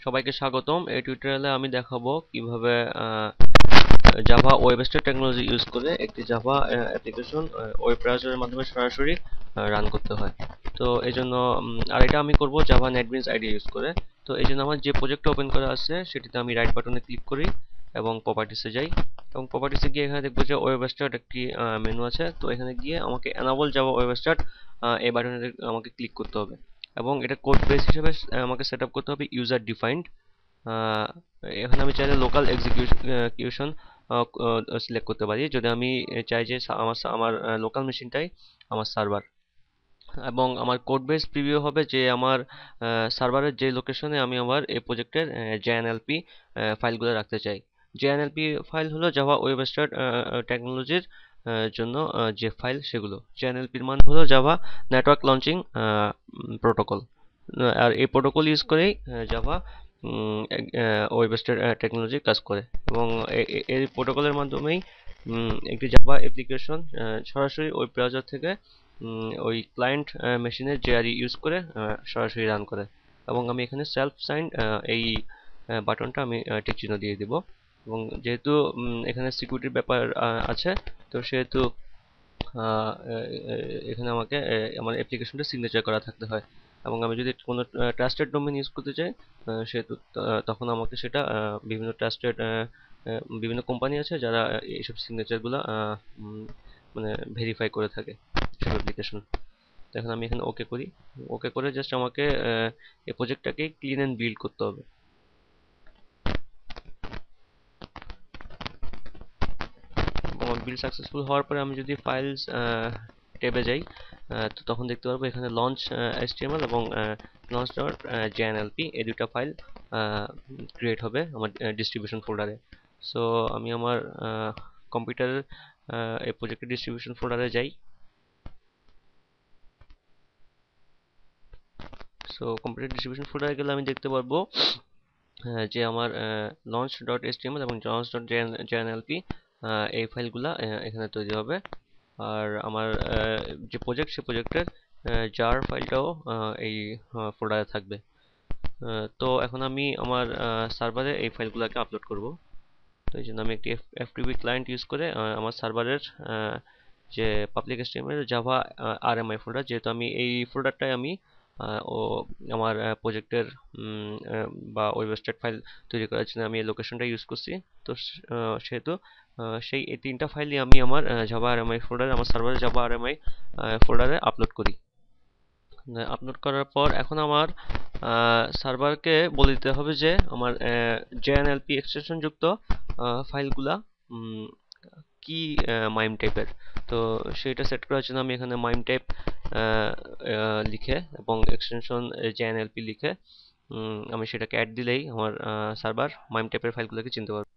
সবাইকে স্বাগতম। এই টিউটোরিয়ালে আমি দেখাবো কিভাবে Java web state technology use করে একটি জাভা অ্যাপ্লিকেশন ওয়েব ব্রাউজারের মাধ্যমে সরাসরি রান করতে হয়। তো এই জন্য আর এটা আমি করব জাভা নেটবিনস আইডি ইউজ করে। তো এই জন্য আমার যে প্রজেক্টটা ওপেন করা আছে সেটিতে আমি রাইট বাটনে ক্লিক করি এবং প্রপার্টিসে যাই, এবং প্রপার্টিসে গিয়ে এখানে দেখবো যে ওয়েব স্টার্ট একটি মেনু আছে। তো এখানে গিয়ে আমাকে এনাবল জাভা ওয়েব স্টার্ট এই বাটনে আমাকে ক্লিক করতে হবে, এবং এটা কোড বেস হিসেবে আমাকে সেট আপ করতে হবে ইউজার ডিফাইন্ড। এখানে আমি চাইলে লোকাল এক্সিকিউশন সিলেক্ট করতে পারি যদি আমি চাই যে আমার লোকাল মেশিনটাই আমার সার্ভার, এবং আমার কোড বেস প্রিভিউ হবে যে আমার সার্ভারের যে লোকেশনে আমি আমার এই প্রজেক্টের জেএনএলপি ফাইলগুলো রাখতে চাই। জেএনএলপি ফাইল হলো জাভা ওয়েব স্টার্ট টেকনোলজির জন্য যে ফাইল সেগুলো। জেএনএলপির মান হলো জাভা নেটওয়ার্ক লঞ্চিং প্রোটোকল, আর এই প্রোটোকল ইউজ করেই জাভা ওয়েব স্টার্ট টেকনোলজি কাজ করে, এবং এই প্রোটোকলের মাধ্যমেই একটি জাভা অ্যাপ্লিকেশন সরাসরি ওয়েব ব্রাউজার থেকে ওই ক্লায়েন্ট মেশিনের জেআরই ইউজ করে সরাসরি রান করে। এবং আমি এখানে সেলফ সাইন এই বাটনটা আমি টিক চিহ্ন দিয়ে দিব, এবং যেহেতু এখানে সিকিউরিটির ব্যাপার আছে, তো সেহেতু এখানে আমাকে আমার অ্যাপ্লিকেশনটা সিগনেচার করা থাকতে হয়। এবং আমি যদি কোনো ট্রাস্টেড ডোমেন ইউজ করতে চাই, সেহেতু তখন আমাকে সেটা বিভিন্ন ট্রাস্টেড বিভিন্ন কোম্পানি আছে যারা এইসব সিগনেচারগুলো মানে ভেরিফাই করে থাকে সব অ্যাপ্লিকেশন। তো এখন আমি এখানে ওকে করি। ওকে করে জাস্ট আমাকে এই প্রজেক্টটাকে ক্লিন অ্যান্ড বিল্ড করতে হবে। আমার বিল্ড সাকসেসফুল হওয়ার পরে আমি যদি ফাইলস ট্যাবে যাই, তো তখন দেখতে পারবো এখানে লঞ্চ HTML এবং লঞ্চ ডট জেএনএলপি এই দুটো ফাইল ক্রিয়েট হবে আমার ডিস্ট্রিবিউশন ফোল্ডারে। সো আমি আমার কম্পিউটারের এই প্রজেক্টের ডিস্ট্রিবিউশন ফোল্ডারে যাই। সো কম্পিউটার ডিস্ট্রিবিউশন ফোল্ডারে গেলে আমি দেখতে পারবো যে আমার লঞ্চ ডট HTML এবং লঞ্চ ডট জেএনএলপি এই ফাইলগুলা এখানে তৈরি হবে। আর আমার যে প্রজেক্ট সে প্রজেক্টের জার ফাইলটাও এই ফোল্ডারে থাকবে। তো এখন আমি আমার সার্ভারে এই ফাইলগুলোকে আপলোড করব। তো এই জন্য আমি একটি FTP ক্লায়েন্ট ইউজ করে আমার সার্ভারের যে public HTML Java RMI folder, যেহেতু আমি এই ফোল্ডারটাই আমি ও আমার প্রজেক্টের বা ওয়েবসাইট ফাইল তৈরি করার জন্য আমি এই লোকেশনটা ইউজ করছি। তো সেহেতু সেই এই তিনটা ফাইলই আমি আমার জাভা RMI ফোল্ডারে, আমার সার্ভারে জাভা RMI ফোল্ডারে আপলোড করি। আপলোড করার পর এখন আমার সার্ভারকে বলে দিতে হবে যে আমার জেএনএলপি এক্সটেনশন যুক্ত ফাইলগুলা কি মাইম টাইপের। তো সেটা সেট করার জন্য আমি এখানে মাইম টাইপ লিখে এবং এক্সটেনশন জেএনএলপি লিখে আমি সেটাকে অ্যাড দিলেই আমার সার্ভার মাইম টাইপের ফাইলগুলোকে চিনতে পারবে।